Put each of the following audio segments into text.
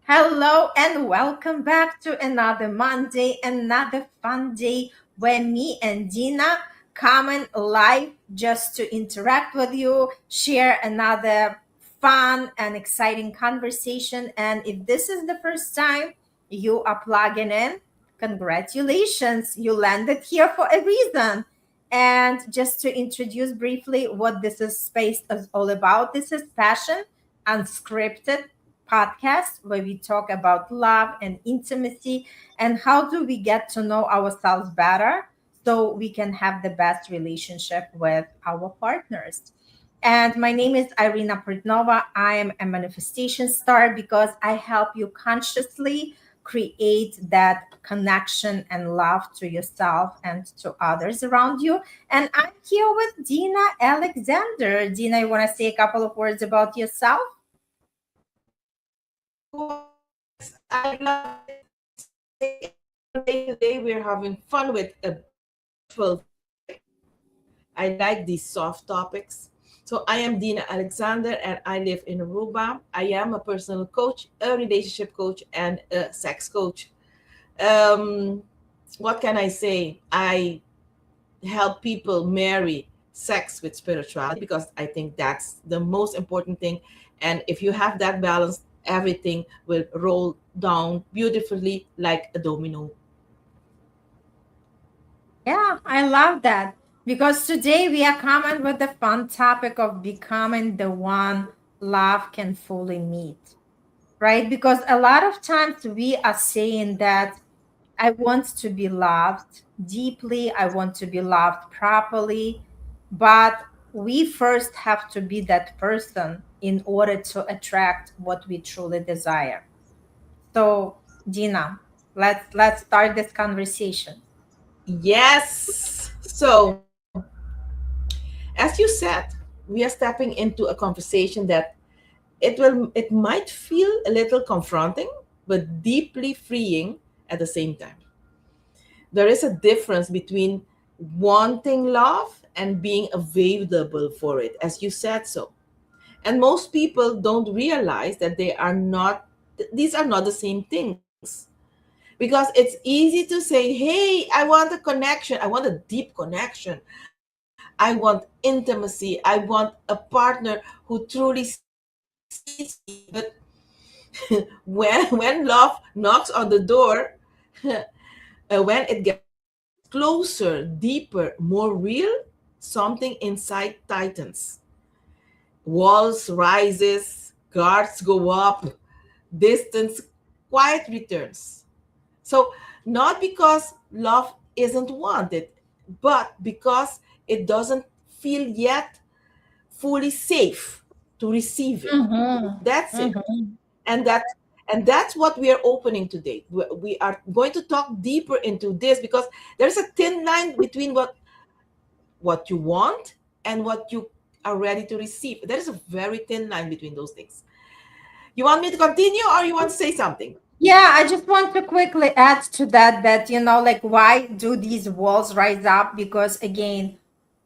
Hello and welcome back to another Monday, another fun day where me and Dina come in live just to interact with you, share another fun and exciting conversation. And if this is the first time you are plugging in, congratulations, you landed here for a reason. And just to introduce briefly what this is space is all about, this is Passion Unscripted podcast where we talk about love and intimacy and how do we get to know ourselves better so we can have the best relationship with our partners. And my name is Irina Portnova. I am a manifestation star because I help you consciously create that connection and love to yourself and to others around you. And I'm here with Dina Alexander. Dina, you want to say a couple of words about yourself? Yes, I love it. Today we're having fun with a beautiful topic. I like these soft topics. So I am Dina Alexander and I live in Aruba. I am a personal coach, a relationship coach, and a sex coach. Um, what can I say? I help people marry sex with spirituality because I think that's the most important thing. And if you have that balance, everything will roll down beautifully like a domino. Yeah, I love that because today we are coming with the fun topic of becoming the one love can fully meet, right? Because a lot of times we are saying that I want to be loved deeply, I want to be loved properly, but we first have to be that person in order to attract what we truly desire. So, Gina, let's start this conversation. Yes. So, as you said, we are stepping into a conversation that it might feel a little confronting, but deeply freeing at the same time. There is a difference between wanting love and being available for it, as you said so. And most people don't realize that these are not the same things. Because it's easy to say, hey, I want a connection. I want a deep connection. I want intimacy. I want a partner who truly sees me. But when love knocks on the door, when it gets closer, deeper, more real, something inside tightens. Walls rises, guards go up, distance quiet returns. So not because love isn't wanted, but because it doesn't feel yet fully safe to receive it. That's it. And that and that's what we are opening today. We are going to talk deeper into this because there's a thin line between what you want and what you are ready to receive. There is a very thin line between those things. You want me to continue or you want to say something? Yeah, I just want to quickly add to that like why do these walls rise up? Because again,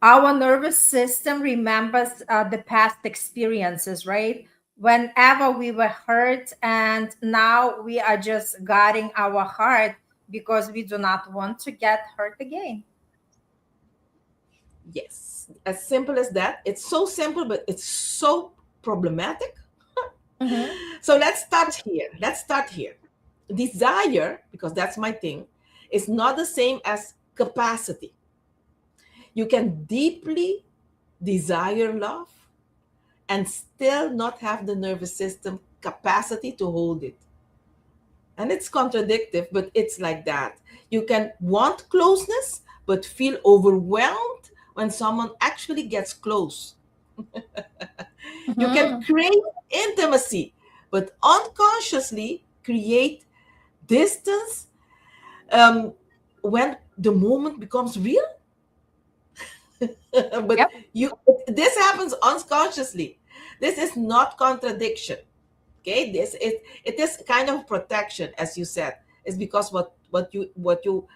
our nervous system remembers the past experiences, right? Whenever we were hurt, and now we are just guarding our heart because we do not want to get hurt again. Yes, as simple as that. It's so simple, but it's so problematic. Mhm. So let's start here. Let's start here. Desire, because that's my thing, is not the same as capacity. You can deeply desire love and still not have the nervous system capacity to hold it. And it's contradictory, but it's like that. You can want closeness, but feel overwhelmed when someone actually gets close. You can Mhm. crave intimacy, but unconsciously create distance um, when the moment becomes real. But Yep. you, this happens unconsciously. This is not contradiction. Okay, it is kind of protection, as you said. It's because what you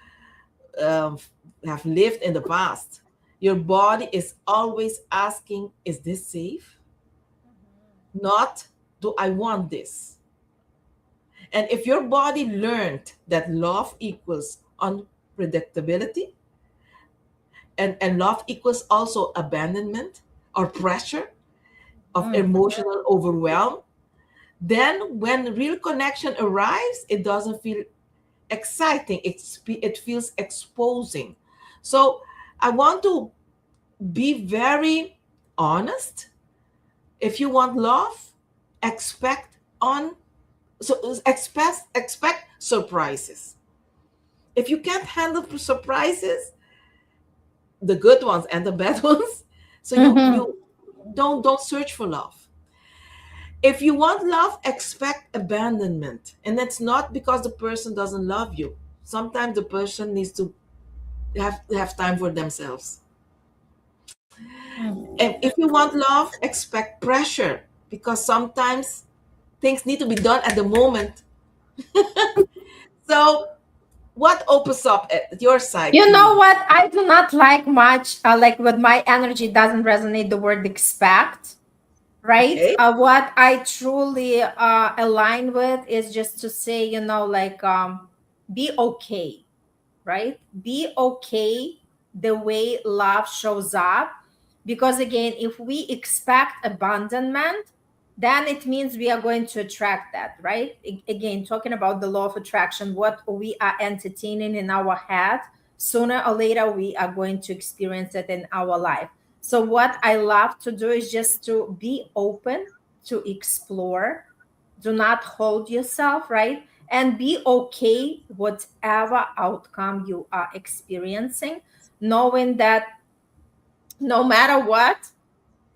um, have lived in the past. Your body is always asking, "Is this safe?" Not, "Do I want this?" And if your body learned that love equals unpredictability, and love equals also abandonment or pressure of Mm. emotional overwhelm, then when real connection arrives, it doesn't feel exciting. It feels exposing. So I want to be very honest. If you want love, expect on so expect surprises. If you can't handle surprises, the good ones and the bad ones, so Mm-hmm. you don't search for love. If you want love, expect abandonment, and that's not because the person doesn't love you. Sometimes the person needs to have time for themselves. Mm. If you want love, expect pressure, because sometimes things need to be done at the moment. So what opens up at your side You for know you? what? I do not like much, like with my energy doesn't resonate the word expect, right? Okay. What I truly align with is just to say, like, be okay, right? Be okay the way love shows up. Because again, if we expect abandonment, then it means we are going to attract that, right? Again, talking about the law of attraction, what we are entertaining in our head, sooner or later, we are going to experience it in our life. So, what I love to do is just to be open to explore. Do not hold yourself, right? And be okay whatever outcome you are experiencing, knowing that no matter what,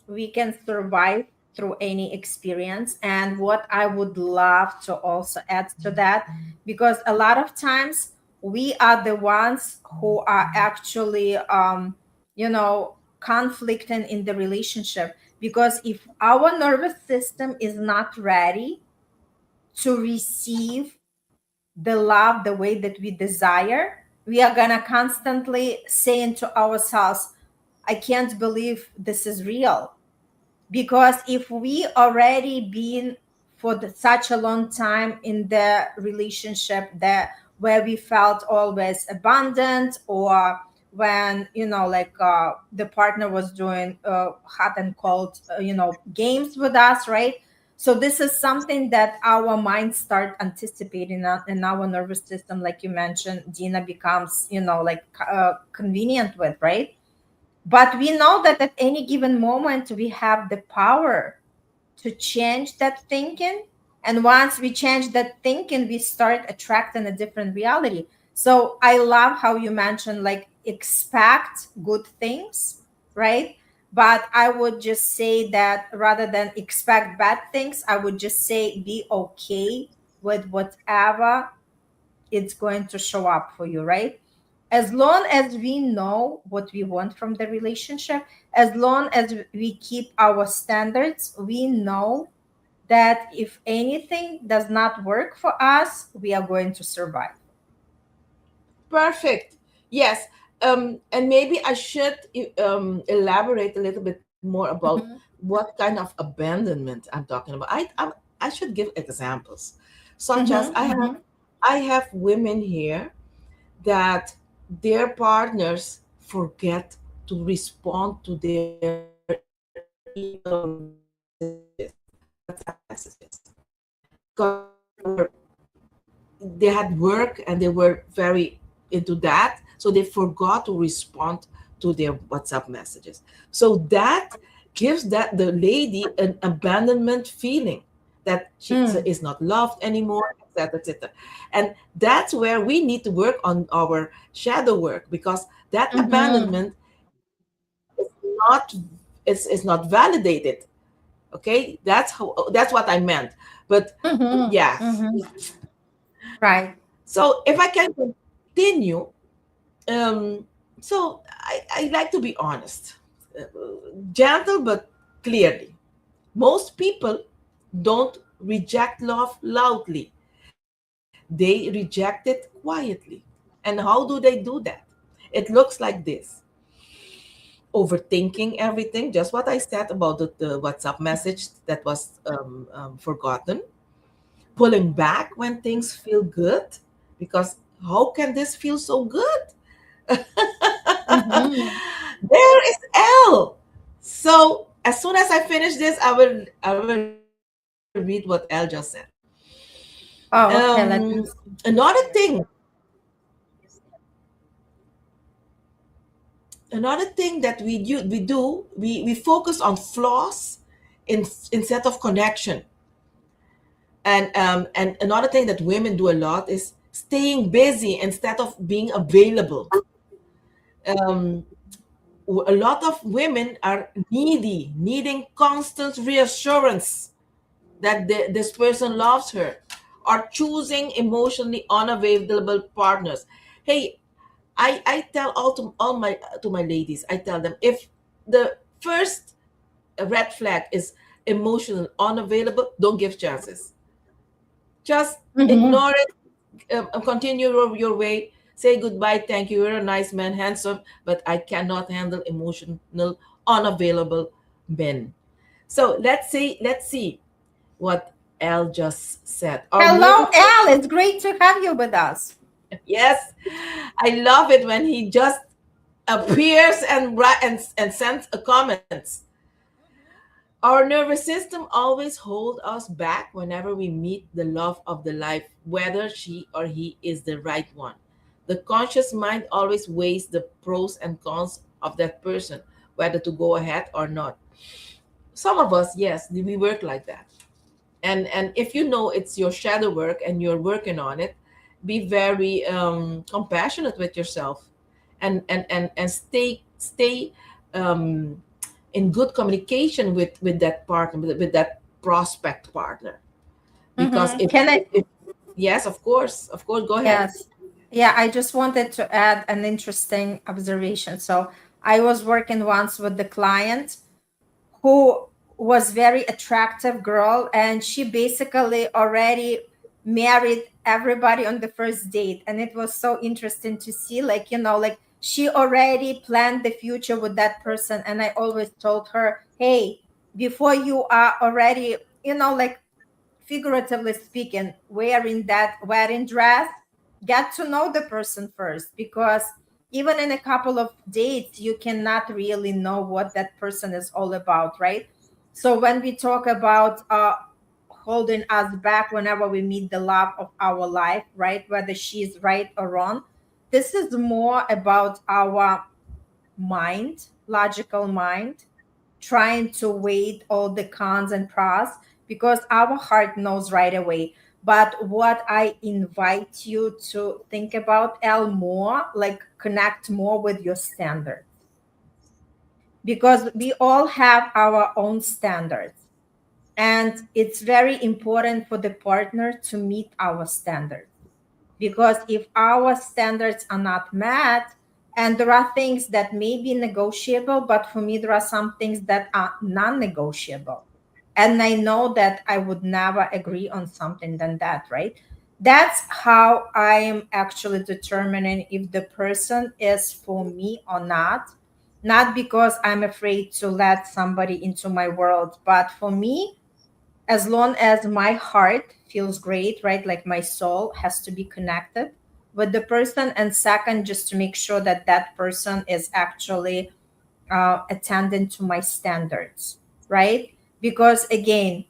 we can survive through any experience. And what I would love to also add to that, because a lot of times we are the ones who are actually conflicting in the relationship, because if our nervous system is not ready to receive the love the way that we desire, we are going to constantly saying to ourselves, I can't believe this is real. Because if we already been for such a long time in the relationship that where we felt always abandoned, or when like the partner was doing hot and cold games with us, right? So this is something that our minds start anticipating, and our nervous system, like you mentioned, Dina, becomes like convenient with, right? But we know that at any given moment, we have the power to change that thinking. And once we change that thinking, we start attracting a different reality. So I love how you mentioned, like, expect good things, right? But I would just say that rather than expect bad things, I would just say be okay with whatever it's going to show up for you, right? As long as we know what we want from the relationship, as long as we keep our standards, we know that if anything does not work for us, we are going to survive. Perfect. Yes. And maybe I should elaborate a little bit more about Mhm. what kind of abandonment I'm talking about. I should give examples, such as Mhm. Mhm. I have women here that their partners forget to respond to their email messages, WhatsApp messages, because they had work and they were very into that, so they forgot to respond to their WhatsApp messages. So that gives that the lady an abandonment feeling, that she Mm. is not loved anymore, etc., etc. And that's where we need to work on our shadow work, because that Mhm. abandonment is not, is not validated. Okay, that's what I meant. But Mhm. yeah. Mhm. Right. So if I can continue, um, so I like to be honest, uh, gentle but clearly. Most people don't reject love loudly; they reject it quietly. And how do they do that? It looks like this: overthinking everything, just what I said about the WhatsApp message that was forgotten, pulling back when things feel good, because how can this feel so good? Mm-hmm. There is L. So as soon as I finish this, I will read what L just said. Oh, okay. Let me see. Another thing, that we focus on flaws instead of connection. And another thing that women do a lot is staying busy instead of being available. Um, a lot of women are needing constant reassurance that this person loves her, or choosing emotionally unavailable partners. Hey, I tell all my ladies, I tell them, if the first red flag is emotional unavailable, don't give chances. Just Mm-hmm. ignore it. Continue your way. Say goodbye. Thank you. You're a nice man, handsome, but I cannot handle emotional unavailable men. So let's see what L just said. Or moving Hello, forward. Al. It's great to have you with us. Yes, I love it when he just appears and sends a comments. Our nervous system always hold us back whenever we meet the love of the life, whether she or he is the right one. The conscious mind always weighs the pros and cons of that person, whether to go ahead or not. Some of us, yes, we work like that. And if you know it's your shadow work and you're working on it, be very compassionate with yourself, and stay um, in good communication with that partner, with that prospect partner. Because Mm-hmm. Can I? if yes, of course, go ahead. Yes. Yeah, I just wanted to add an interesting observation. So I was working once with the client who was very attractive girl, and she basically already married everybody on the first date, and it was so interesting to see, like, like she already planned the future with that person. And I always told her, hey, before you are already, like, figuratively speaking, wearing that wedding dress, get to know the person first, because even in a couple of dates, you cannot really know what that person is all about, right? So when we talk about holding us back whenever we meet the love of our life, right, whether she's right or wrong, this is more about our mind, logical mind, trying to weigh all the cons and pros, because our heart knows right away. But what I invite you to think about, El, more, like connect more with your standards, because we all have our own standards. And it's very important for the partner to meet our standards, because if our standards are not met, and there are things that may be negotiable, but for me there are some things that are non-negotiable, and I know that I would never agree on something than that, right? That's how I am actually determining if the person is for me or not because I'm afraid to let somebody into my world, but for me, as long as my heart feels great, right? Like my soul has to be connected with the person. And second, just to make sure that that person is actually attending to my standards, right? Because again,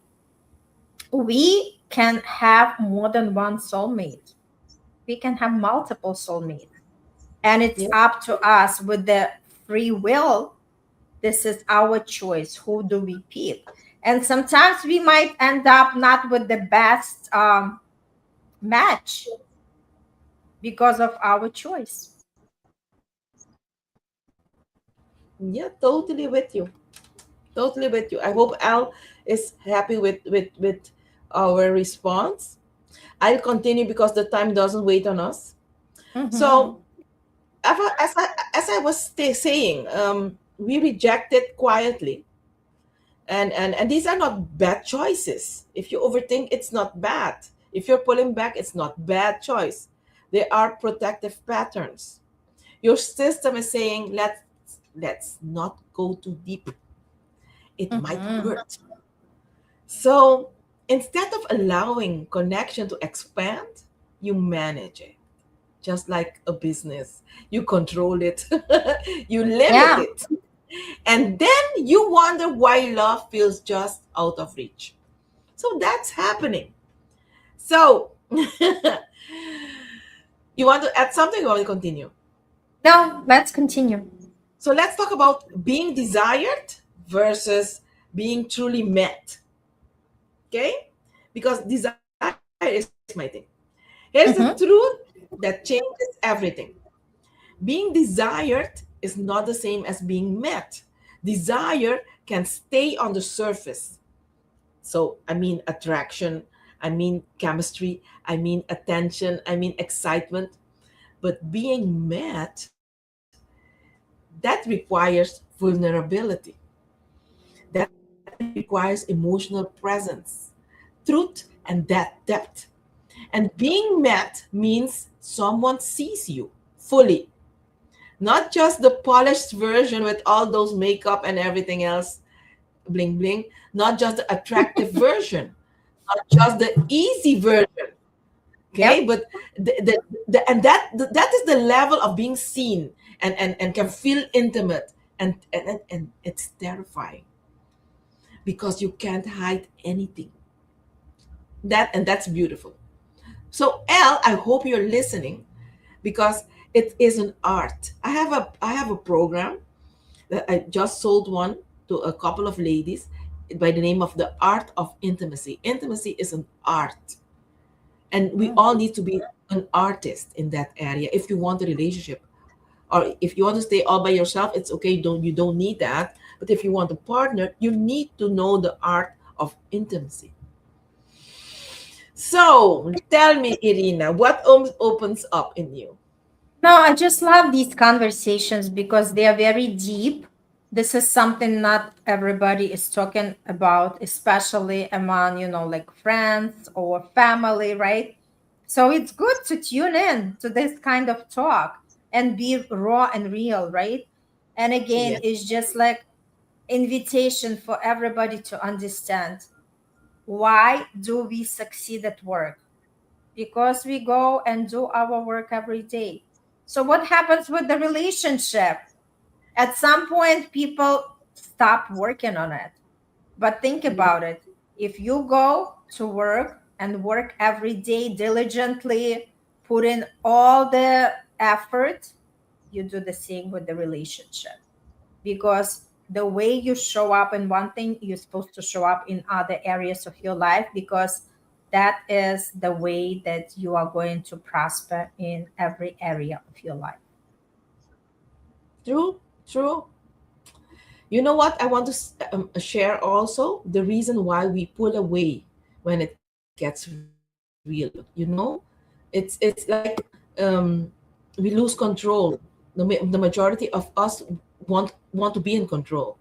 we can have more than one soulmate, we can have multiple soulmates. And it's Yeah. up to us with the free will. This is our choice. Who do we pick? And sometimes we might end up not with the best match because of our choice. Yeah, totally with you. Totally with you. I hope Al is happy with our response. I'll continue because the time doesn't wait on us. Mm-hmm. So, as I was saying, we reject it quietly, and these are not bad choices. If you overthink, it's not bad. If you're pulling back, it's not bad choice. They are protective patterns. Your system is saying, let's not go too deep. It might Mm-hmm. hurt. So Instead of allowing connection to expand, you manage it just like a business. You control it, you limit Yeah. it, and then you wonder why love feels just out of reach. So that's happening. So, you want to add something or we continue? No, let's continue. So, let's talk about being desired versus being truly met. Okay? Because desire is my thing. Here's the truth Mm-hmm. that changes everything. Being desired is not the same as being met. Desire can stay on the surface. So, I mean, attraction, I mean, chemistry, I mean, attention, I mean, excitement. But being met, that requires vulnerability, that requires emotional presence, truth, and that depth. And being met means someone sees you fully, not just the polished version with all those makeup and everything else, bling bling, not just the attractive version, not just the easy version. Okay, Yep. but that is the level of being seen, and can feel intimate, and it's terrifying because you can't hide anything. That's beautiful. So, L, I hope you're listening, because it is an art. I have a program that I just sold one to a couple of ladies by the name of the art of intimacy. Intimacy is an art, and we Mm. all need to be an artist in that area if you want a relationship. Or if you want to stay all by yourself, it's okay. You don't need that. But if you want a partner, you need to know the art of intimacy. So tell me, Irina, what opens up in you? No, I just love these conversations because they are very deep. This is something not everybody is talking about, especially among, like friends or family, right? So it's good to tune in to this kind of talk and be raw and real, right? And again, Yes. it's just like invitation for everybody to understand, why do we succeed at work? Because we go and do our work every day. So, what happens with the relationship? At some point, people stop working on it. But think about it. If you go to work and work every day diligently, put in all the effort, you do the same with the relationship. Because the way you show up in one thing, you're supposed to show up in other areas of your life, because that is the way that you are going to prosper in every area of your life. True, true. You know what? I want to share also the reason why we pull away when it gets real. It's like, um, we lose control. The majority of us want to be in control,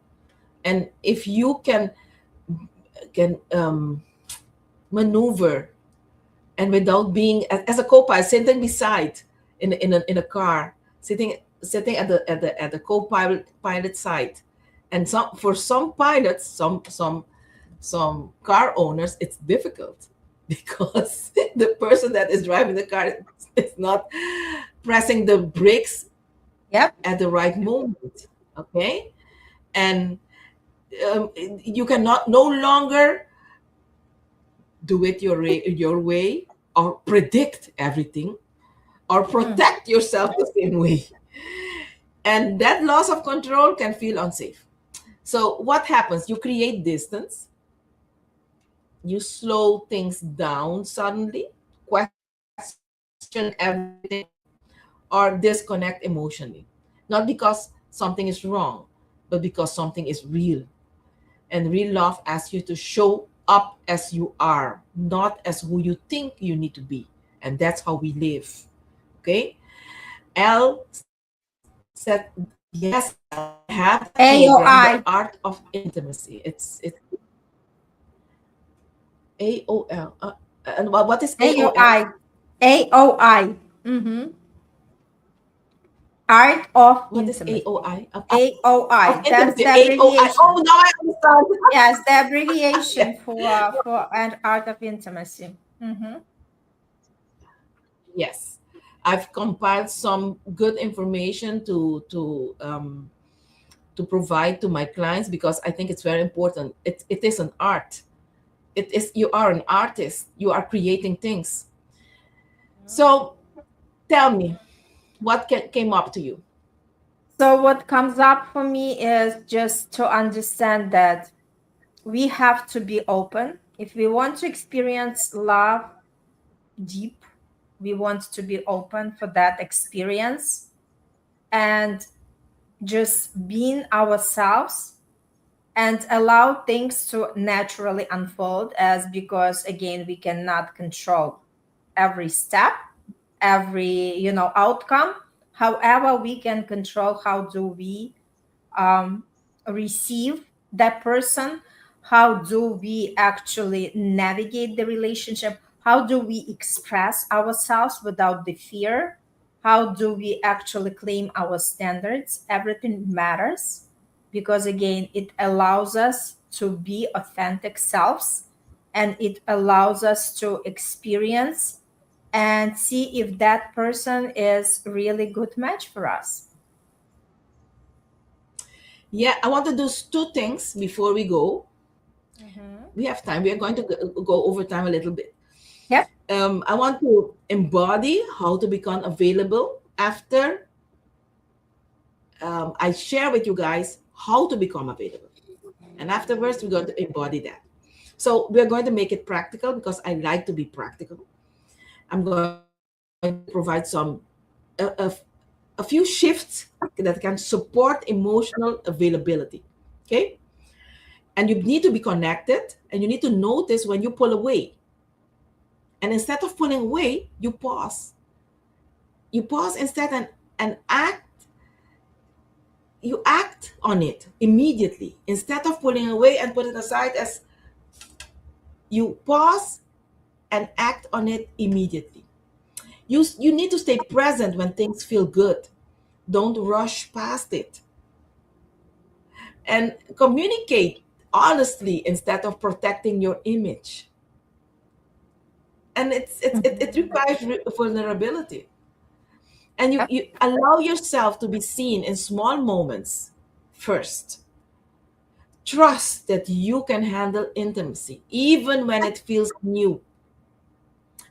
and if you can maneuver, and without being as a co-pilot sitting beside in a car, sitting at the co-pilot side. And for some pilots, some car owners, it's difficult because the person that is driving the car is not pressing the brakes Yep. at the right moment. Okay, and you cannot no longer do it your way, or predict everything, or Mm. protect yourself the same way. And that loss of control can feel unsafe. So, what happens? You create distance, you slow things down suddenly, question everything, or disconnect emotionally. Not because something is wrong, but because something is real. And real love asks you to show up as you are, not as who you think you need to be. And that's how we live. Okay? L said, yes, L, I have that program, The AOI. Art of Intimacy. It's AOL. And what is AOL? AOI. AOI. Mm-hmm. Art of What is intimacy. AOI? Of AOI. That's intimacy. the AOI. abbreviation. Oh, now I understand. Yes, the Yeah. abbreviation for an art of intimacy. Mm-hmm. Yes. I've compiled some good information to provide to my clients because I think it's very important. It is an art. It is, you are an artist. You are creating things. So tell me, what came up to you? So what comes up for me is just to understand that we have to be open. If we want to experience love deep, we want to be open for that experience and just being ourselves and allow things to naturally unfold, as because again we cannot control every step, every outcome. However, we can control how do we um, receive that person, how do we actually navigate the relationship, how do we express ourselves without the fear, how do we actually claim our standards. Everything matters because again it allows us to be authentic selves, and it allows us to experience and see if that person is really good match for us. Yeah, I want to do two things before we go. Mhm. We have time. We are going to go over time a little bit. Yep. I want to embody how to become available after I share with you guys how to become available. And afterwards, we're going to embody that. So we're going to make it practical because I like to be practical. I'm going to provide a, a, a few shifts that can support emotional availability. Okay. And you need to be connected and you need to notice when you pull away. And instead of pulling away, you pause. You pause instead and you act on it immediately instead of pulling away and put it aside. As you pause and act on it immediately. You need to stay present when things feel good. Don't rush past it. And communicate honestly instead of protecting your image. And it requires vulnerability. And Yep. you allow yourself to be seen in small moments first. Trust that you can handle intimacy even when it feels new.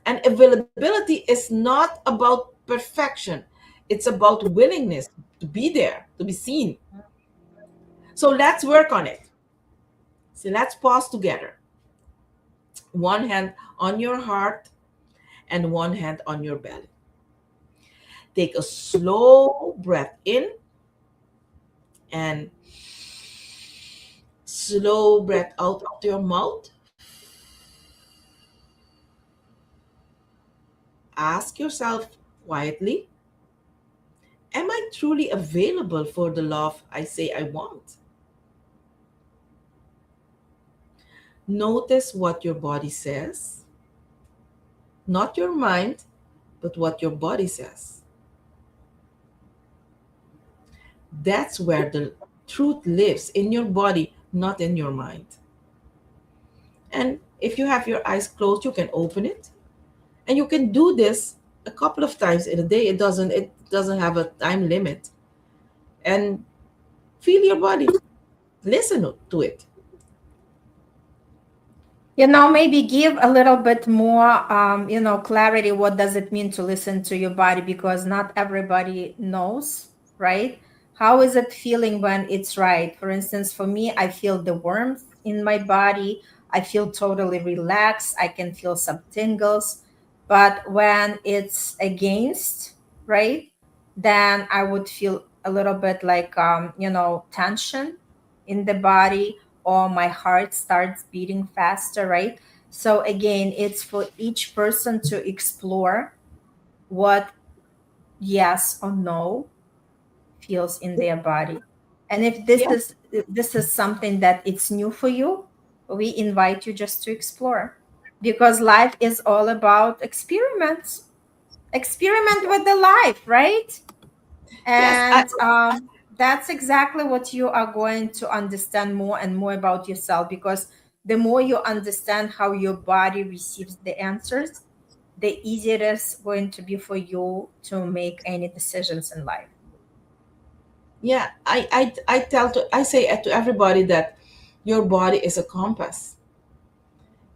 And availability is not about perfection, it's about willingness to be there, to be seen. So let's work on it. So let's pause together. One hand on your heart and one hand on your belly. Take a slow breath in and slow breath out of your mouth. Ask yourself quietly, am I truly available for the love I say I want? Notice what your body says, not your mind, but what your body says. That's where the truth lives, in your body, not in your mind. And if you have your eyes closed, you can open it. And you can do this a couple of times in a day. It doesn't have a time limit. And feel your body. Listen to it. Maybe give a little bit more clarity. What does it mean to listen to your body? Because not everybody knows, right? How is it feeling when it's right? For instance, for me, I feel the warmth in my body. I feel totally relaxed. I can feel some tingles. But when it's against, right, then I would feel a little bit like tension in the body, or my heart starts beating faster, right? So again, it's for each person to explore what yes or no feels in their body. And Yeah. if this is something that it's new for you, we invite you just to explore, because life is all about experiments. Experiment with the life, right? Yes, I, And that's exactly what you are going to understand more and more about yourself, because the more you understand how your body receives the answers, the easier it is going to be for you to make any decisions in life. yeah, I say to everybody that your body is a compass.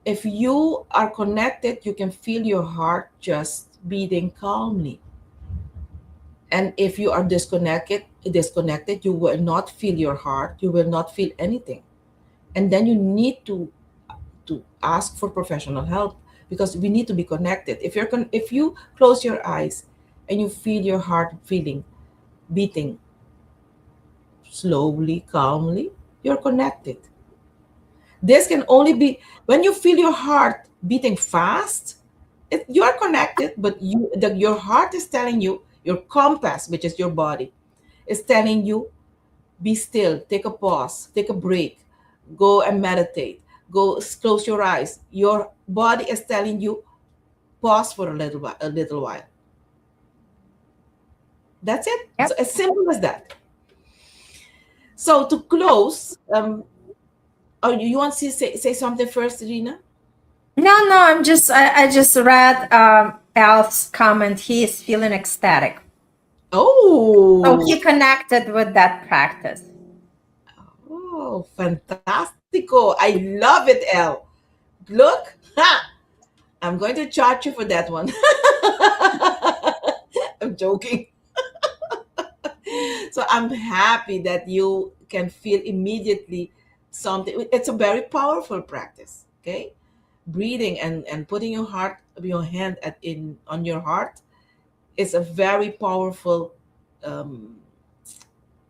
If you are connected, you can feel your heart just beating calmly. And if you are disconnected, you will not feel your heart, you will not feel anything. And then you need to ask for professional help, because we need to be connected. If you close your eyes and you feel your heart feeling beating slowly, calmly, you're connected. This can only be when you feel your heart beating fast. You are connected, but your heart is telling you, your compass, which is your body, is telling you, be still, take a pause, take a break, go and meditate, close your eyes. Your body is telling you, pause for a little while. That's it. Yep. So as simple as that. So to close, oh, you want to say something first, Irina? No, I just read Al's comment. He is feeling ecstatic. So Oh, he connected with that practice. oh, fantastico. I love it, El. Look, ha! I'm going to charge you for that one. I'm joking. So I'm happy that you can feel immediately something. It's a very powerful practice. Okay, breathing and putting your hand on your heart is a very powerful um,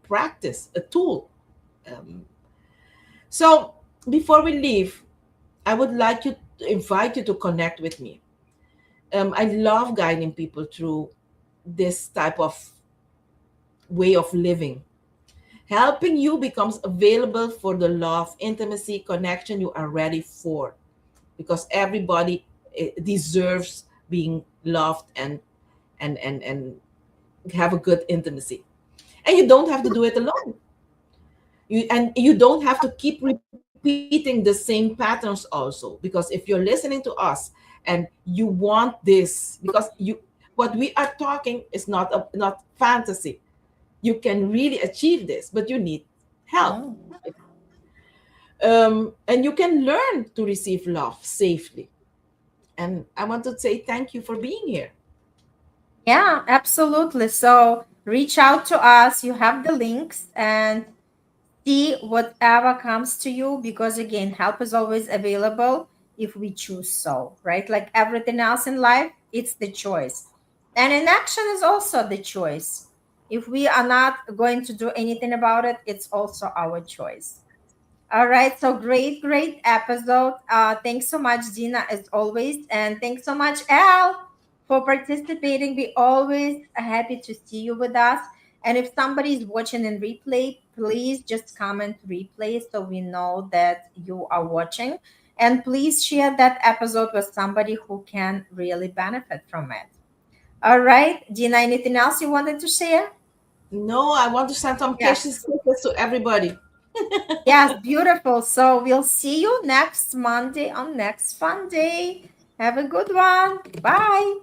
practice, a tool. Um, so before we leave, I would like you to invite you to connect with me. I love guiding people through this type of way of living. Helping you becomes available for the love, intimacy, connection you are ready for. Because everybody deserves being loved and have a good intimacy. And you don't have to do it alone. You don't have to keep repeating the same patterns also. Because if you're listening to us and you want this, because what we are talking is not fantasy. You can really achieve this, but you need help. Mm. And you can learn to receive love safely. And I want to say thank you for being here. Yeah, absolutely. So reach out to us. You have the links and see whatever comes to you, because again, help is always available if we choose so, right? Like everything else in life, it's the choice. And inaction is also the choice. If we are not going to do anything about it, it's also our choice. All right. So great, great episode. Thanks so much, Dina, as always. And thanks so much, Al, for participating. We always are happy to see you with us. And if somebody is watching in replay, please just comment replay so we know that you are watching. And please share that episode with somebody who can really benefit from it. All right. Dina, anything else you wanted to share? No, I want to send some Yes. kisses to everybody. Yes, beautiful. So we'll see you next Monday on Next Fun Day. Have a good one. Bye.